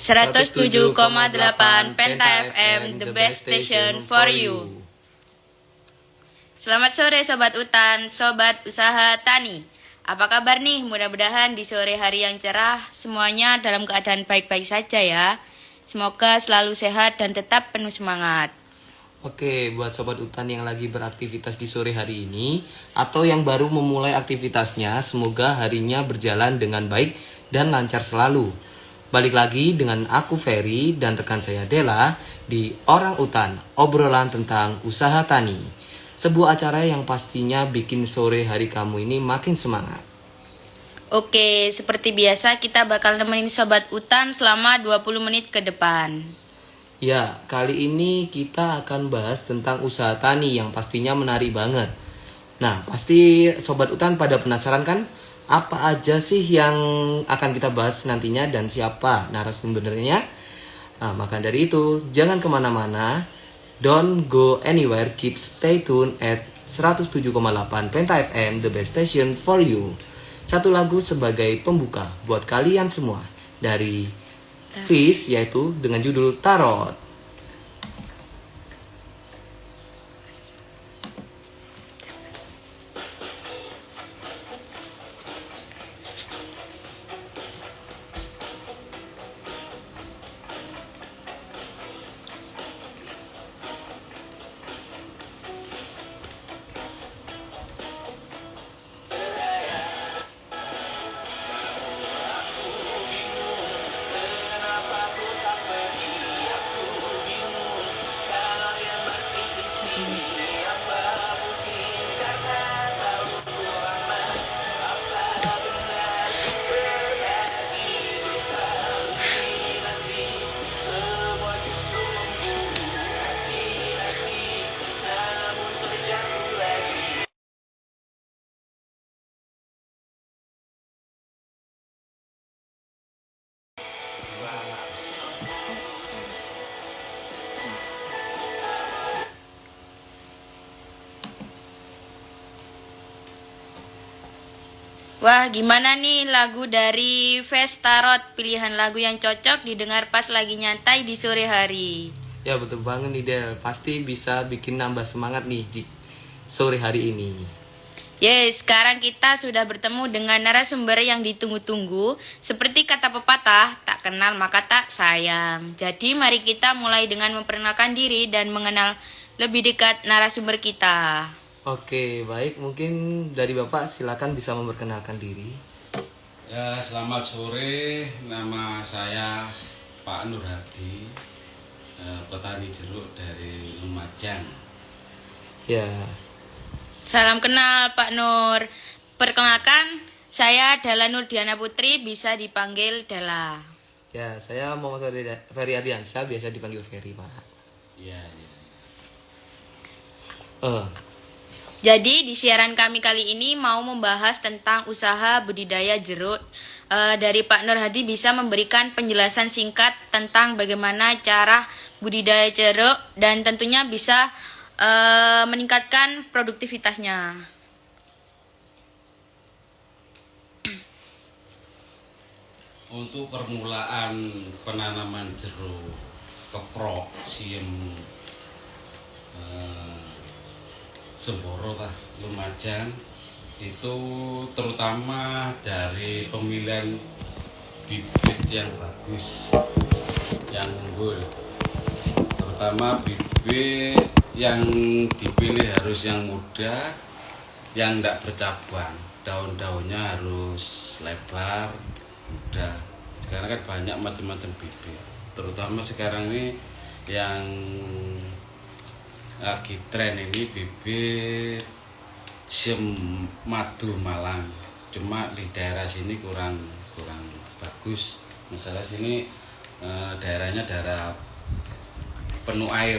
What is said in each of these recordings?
107,8 Penta FM, the best station for you. Selamat sore Sobat Utan, Sobat Usaha Tani. Apa kabar nih? Mudah-mudahan di sore hari yang cerah semuanya dalam keadaan baik-baik saja ya. Semoga selalu sehat dan tetap penuh semangat. Oke, buat Sobat Utan yang lagi beraktivitas di sore hari ini atau yang baru memulai aktivitasnya, semoga harinya berjalan dengan baik dan lancar selalu. Balik lagi dengan aku Ferry dan rekan saya Della di Orang Utan, obrolan tentang usaha tani. Sebuah acara yang pastinya bikin sore hari kamu ini makin semangat. Oke, seperti biasa kita bakal nemenin Sobat Utan selama 20 menit ke depan. Ya, kali ini kita akan bahas tentang usaha tani yang pastinya menarik banget. Nah, pasti Sobat Utan pada penasaran kan? Apa aja sih yang akan kita bahas nantinya dan siapa narasumbernya? Nah, maka dari itu, jangan kemana-mana. Don't go anywhere, keep stay tuned at 107,8 Penta FM, the best station for you. Satu lagu sebagai pembuka buat kalian semua dari Fish, yaitu dengan judul Tarot. Wah, gimana nih lagu dari Fish Tarot? Pilihan lagu yang cocok didengar pas lagi nyantai di sore hari. Ya betul banget nih Del, pasti bisa bikin nambah semangat nih di sore hari ini. Yes, sekarang kita sudah bertemu dengan narasumber yang ditunggu-tunggu. Seperti kata pepatah, tak kenal maka tak sayang. Jadi mari kita mulai dengan memperkenalkan diri dan mengenal lebih dekat narasumber kita. Oke, baik. Mungkin dari Bapak silakan bisa memperkenalkan diri. Ya, selamat sore. Nama saya Pak Nur Hadi, petani jeruk dari Lumajang. Ya. Salam kenal Pak Nur. Perkenalkan, saya Della Nur Diana Putri, bisa dipanggil Della. Ya, saya Muhammad Ferry Ardiansyah, biasa dipanggil Ferry, Pak. Iya, iya. Jadi di siaran kami kali ini mau membahas tentang usaha budidaya jeruk. Dari Pak Nur Hadi bisa memberikan penjelasan singkat tentang bagaimana cara budidaya jeruk dan tentunya bisa meningkatkan produktivitasnya. Untuk permulaan penanaman jeruk keprok siem Semboro lah Lumajang itu terutama dari pemilihan bibit yang bagus, yang unggul. Terutama bibit yang dipilih harus yang muda, yang tidak bercabang, daun-daunnya harus lebar, muda. Sekarang kan banyak macam-macam bibit. Terutama sekarang ini yang lagi tren ini bibit madu Malang. Cuma di daerah sini kurang bagus. Masalah sini daerahnya daerah penuh air,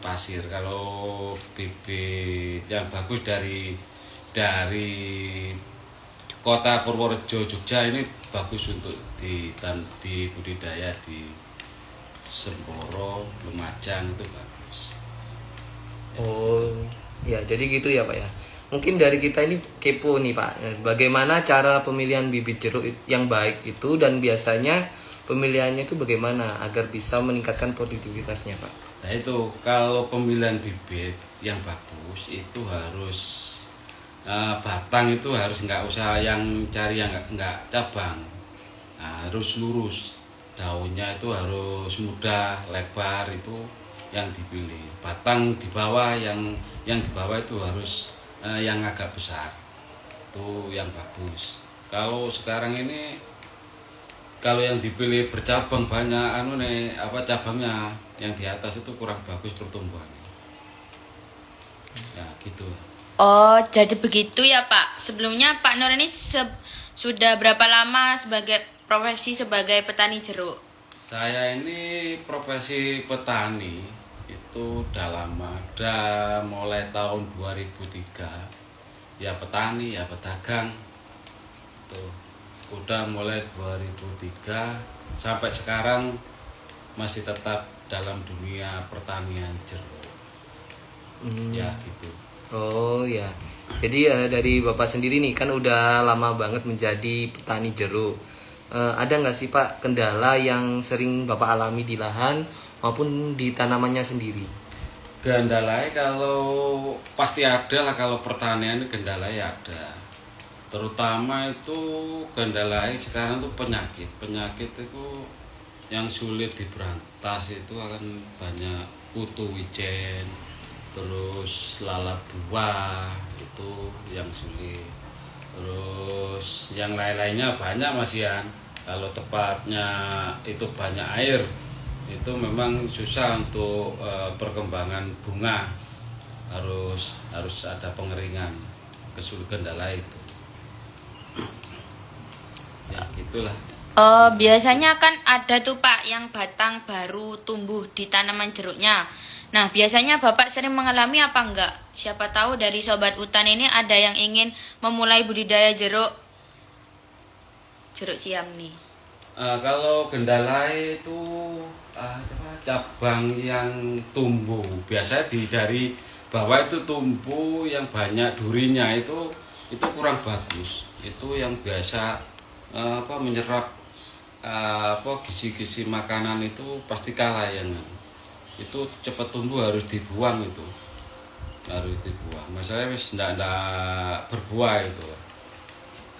pasir. Kalau bibit yang bagus dari kota Purworejo, Jogja ini bagus untuk di budidaya di Semboro, Lumajang itu bagus. Oh, ya jadi gitu ya Pak ya. Mungkin dari kita ini kepo nih Pak, bagaimana cara pemilihan bibit jeruk yang baik itu dan biasanya pemilihannya itu bagaimana agar bisa meningkatkan produktivitasnya, Pak? Nah itu kalau pemilihan bibit yang bagus itu harus batang itu harus nggak usah yang cari yang nggak cabang. Nah, harus lurus, daunnya itu harus mudah lebar, itu yang dipilih. Batang di bawah yang di bawah itu harus yang agak besar, itu yang bagus. Kalau sekarang ini kalau yang dipilih bercabang banyak cabangnya, yang di atas itu kurang bagus pertumbuhannya. Ya gitu. Oh, jadi begitu ya Pak. Sebelumnya Pak Nur ini sudah berapa lama profesi sebagai petani jeruk? Saya ini profesi petani itu udah lama, udah mulai tahun 2003. Ya petani, ya pedagang. Tuh, udah mulai 2003 sampai sekarang masih tetap dalam dunia pertanian jeruk. Ya gitu. Oh ya, jadi dari Bapak sendiri nih kan udah lama banget menjadi petani jeruk. Ada nggak sih Pak kendala yang sering Bapak alami di lahan maupun di tanamannya sendiri? Kendalanya kalau pasti ada lah, kalau pertanian kendalanya ada. Terutama itu kendalanya sekarang tuh penyakit. Penyakit itu yang sulit diberantas itu akan banyak kutu wijen, terus lalat buah itu yang sulit. Terus yang lain-lainnya banyak Mas Yan. Kalau tepatnya itu banyak air, itu memang susah untuk perkembangan bunga. Harus ada pengeringan, kesulitan kendala itu. Ya gitulah. Oh, biasanya kan ada tuh Pak yang batang baru tumbuh di tanaman jeruknya. Nah, biasanya Bapak sering mengalami apa enggak? Siapa tahu dari Sobat Utan ini ada yang ingin memulai budidaya jeruk siam nih. Kalau kendala itu cabang yang tumbuh, biasanya dari bawah itu tumbuh yang banyak durinya itu kurang bagus. Itu yang biasa menyerap gizi-gizi makanan itu pasti kalah yang itu cepat tumbuh, harus dibuang itu, masalahnya wis ndak berbuah itu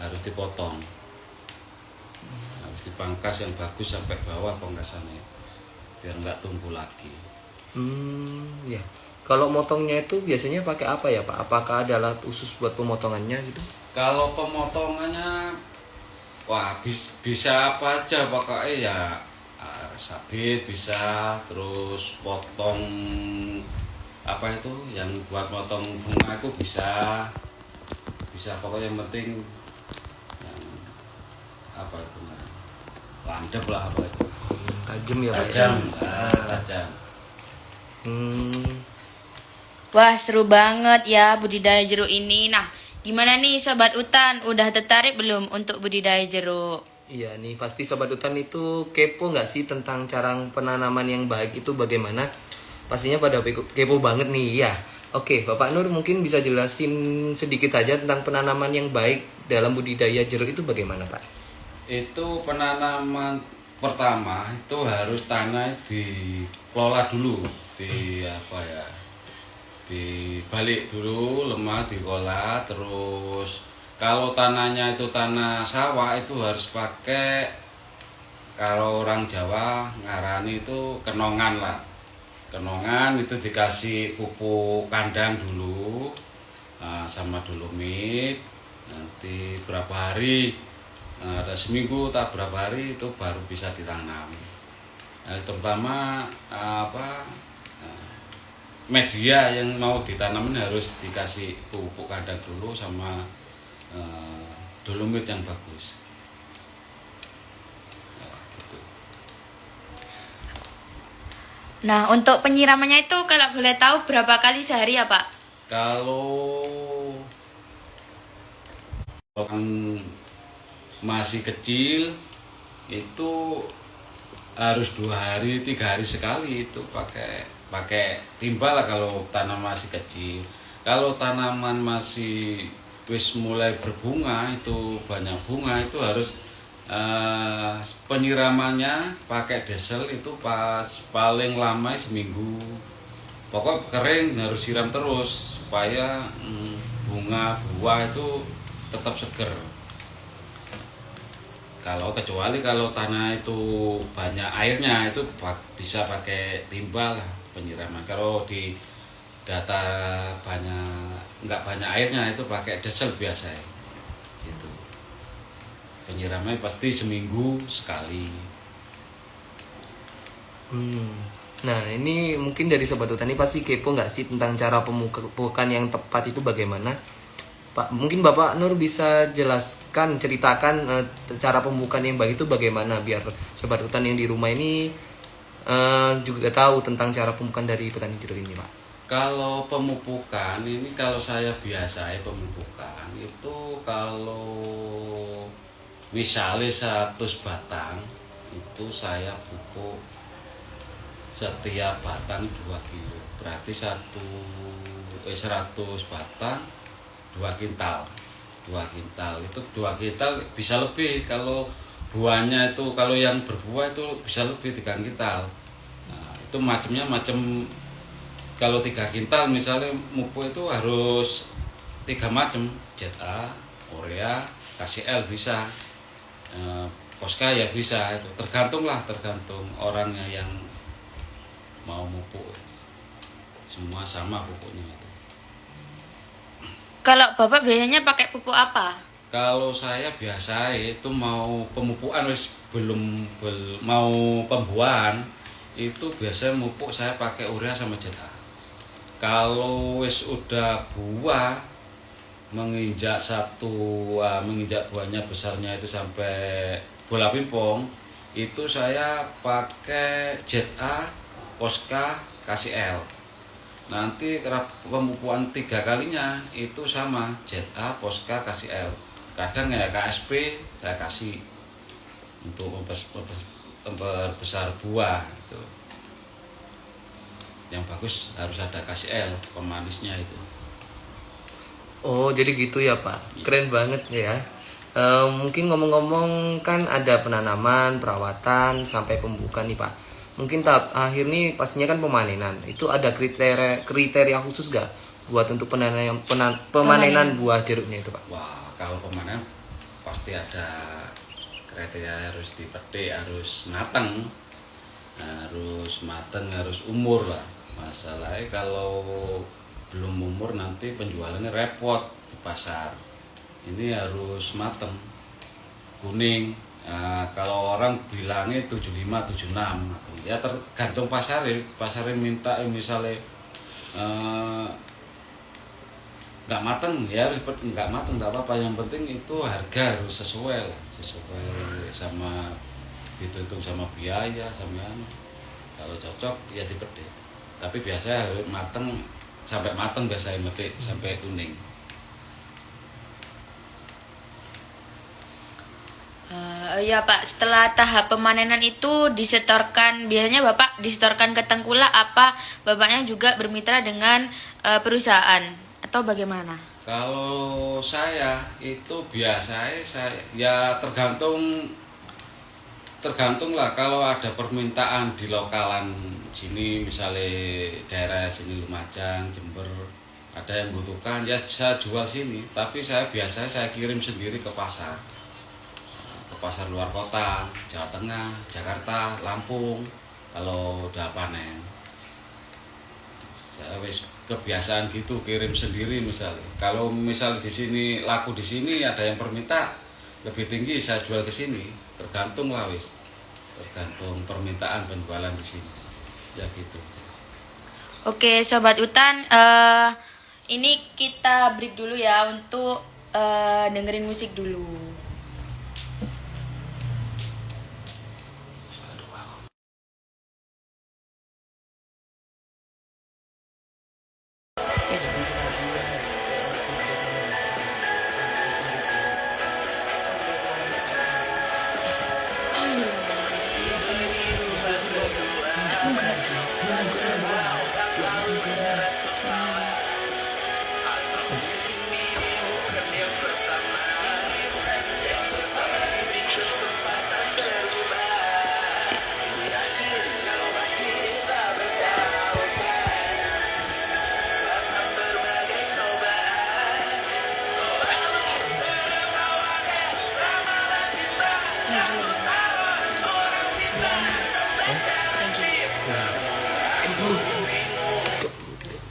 harus dipotong, harus dipangkas yang bagus sampai bawah pangkasannya biar nggak tumbuh lagi. Ya. Kalau motongnya itu biasanya pakai apa ya Pak? Apakah ada alat khusus buat pemotongannya gitu? Kalau pemotongannya bisa apa aja pokoknya ya, sabit bisa, terus potong itu yang buat potong bunga itu bisa pokoknya yang penting yang landep lah itu Tajam ya Pak? Tajam. Wah, seru banget ya budidaya jeruk ini. Nah, gimana nih Sobat Utan? Udah tertarik belum untuk budidaya jeruk? Iya nih, pasti Sobat Utan itu kepo nggak sih tentang cara penanaman yang baik itu bagaimana? Pastinya pada kepo banget nih ya. Oke, Bapak Nur mungkin bisa jelasin sedikit aja tentang penanaman yang baik dalam budidaya jeruk itu bagaimana Pak? Itu penanaman pertama itu harus tanah dikelola dulu, dibalik dulu, lemah diolah. Terus kalau tanahnya itu tanah sawah itu harus pakai, kalau orang Jawa ngarani itu kenongan lah. Kenongan itu dikasih pupuk kandang dulu sama dolomit. Nanti berapa hari, ada seminggu tak berapa hari itu baru bisa ditanam. Terutama media yang mau ditanamin harus dikasih pupuk kandang dulu sama dolomit yang bagus. Gitu. Nah, untuk penyiramannya itu kalau boleh tahu berapa kali sehari ya Pak? Kalau orang masih kecil itu harus 2 hari 3 hari sekali itu pakai timba lah kalau tanaman masih kecil. Kalau tanaman masih wis mulai berbunga, itu banyak bunga, itu harus Penyiramannya pakai diesel itu pas paling lama seminggu. Pokok kering harus siram terus supaya bunga buah itu tetap seger. Kecuali kalau tanah itu banyak airnya itu bisa pakai timba lah penyiraman. Kalau di data nggak banyak airnya itu pakai diesel biasa ya. Gitu. Penyiramannya pasti seminggu sekali. Nah, ini mungkin dari Sobat Hutan ini pasti kepo nggak sih tentang cara pemupukan yang tepat itu bagaimana? Pak, mungkin Bapak Nur bisa jelaskan, ceritakan cara pemupukan yang baik itu bagaimana biar Sobat Hutan yang di rumah ini juga tahu tentang cara pemupukan dari petani jeruk ini, Pak. Kalau pemupukan ini kalau saya biasa pemupukan itu kalau misalnya 100 batang itu saya pupuk setiap batang 2 kilo. Berarti 100 batang 2 kintal. 2 kintal itu 2 kintal bisa lebih kalau buahnya itu, kalau yang berbuah itu bisa lebih 3 kintal. Nah, itu macamnya kalau 3 kintal misalnya mupuk itu harus 3 macam, ZA, Urea, KCL bisa, Posca ya bisa, itu tergantung orangnya yang mau mupuk. Semua sama pupuknya itu. Kalau Bapak biasanya pakai pupuk apa? Kalau saya biasa itu mau pemupukan belum mau pembuahan itu biasanya mupuk saya pakai urea sama ZA. Kalau udah buah menginjak buahnya besarnya itu sampai bola pingpong itu saya pakai ZA, Posca, KCL. Nanti pemupukan 3 kalinya itu sama ZA, Posca, KCL. Kadang ya KSP saya kasih untuk memperbesar buah itu. Yang bagus harus ada KCL pemanisnya itu. Oh, jadi gitu ya, Pak. Keren banget ya. Mungkin ngomong-ngomong kan ada penanaman, perawatan sampai pembukaan nih, Pak. Mungkin tahap akhir nih pastinya kan pemanenan. Itu ada kriteria khusus gak buat untuk pemanenan buah jeruknya itu, Pak? Wah, kalau pemanenan pasti ada kriteria, harus dipetik, harus mateng, harus umur lah. Masalahnya kalau belum umur nanti penjualannya repot di pasar. Ini harus mateng, kuning. Kalau orang bilangnya 75, 76, ya tergantung pasarnya minta misalnya nggak mateng ya harus nggak mateng, nggak apa-apa, yang penting itu harga harus sesuai sama dituntut sama biaya sama kalau cocok ya dipetik, tapi biasanya harus sampai mateng biasanya metik sampai kuning. Ya Pak, setelah tahap pemanenan itu biasanya Bapak disetorkan ke tengkulak apa Bapaknya juga bermitra dengan perusahaan atau bagaimana? Kalau saya itu biasanya ya tergantung lah, kalau ada permintaan di lokalan sini misalnya daerah sini Lumajang, Jember ada yang membutuhkan ya saya jual sini, tapi saya kirim sendiri ke pasar luar kota, Jawa Tengah, Jakarta, Lampung. Kalau udah panen saya kebiasaan gitu kirim sendiri misalnya. Kalau misalnya di sini laku di sini ada yang perminta lebih tinggi saya jual ke sini, tergantung permintaan penjualan di sini ya gitu. Oke Sobat Hutan, ini kita break dulu ya untuk dengerin musik dulu.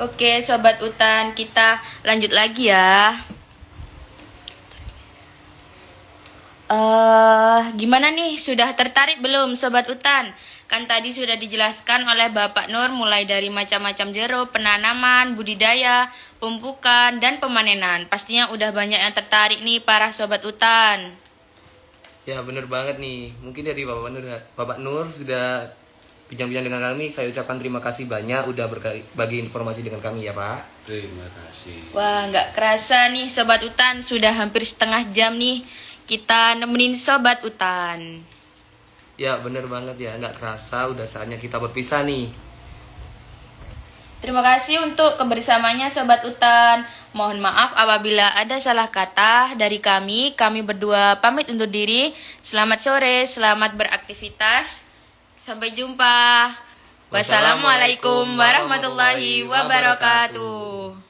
Oke, Sobat Utan, kita lanjut lagi ya. Gimana nih? Sudah tertarik belum Sobat Utan? Kan tadi sudah dijelaskan oleh Bapak Nur mulai dari macam-macam jeruk, penanaman, budidaya, pemupukan, dan pemanenan. Pastinya udah banyak yang tertarik nih para Sobat Utan. Ya bener banget nih. Mungkin dari Bapak Nur sudah bincang-bincang dengan kami. Saya ucapkan terima kasih banyak udah berbagi informasi dengan kami ya Pak. Terima kasih. Wah, nggak kerasa nih Sobat Utan, sudah hampir setengah jam nih kita nemenin Sobat Utan. Ya bener banget ya, nggak kerasa udah saatnya kita berpisah nih. Terima kasih untuk kebersamaannya Sobat Utan. Mohon maaf apabila ada salah kata dari kami. Kami berdua pamit undur diri. Selamat sore, selamat beraktivitas. Sampai jumpa. Wassalamualaikum warahmatullahi wabarakatuh.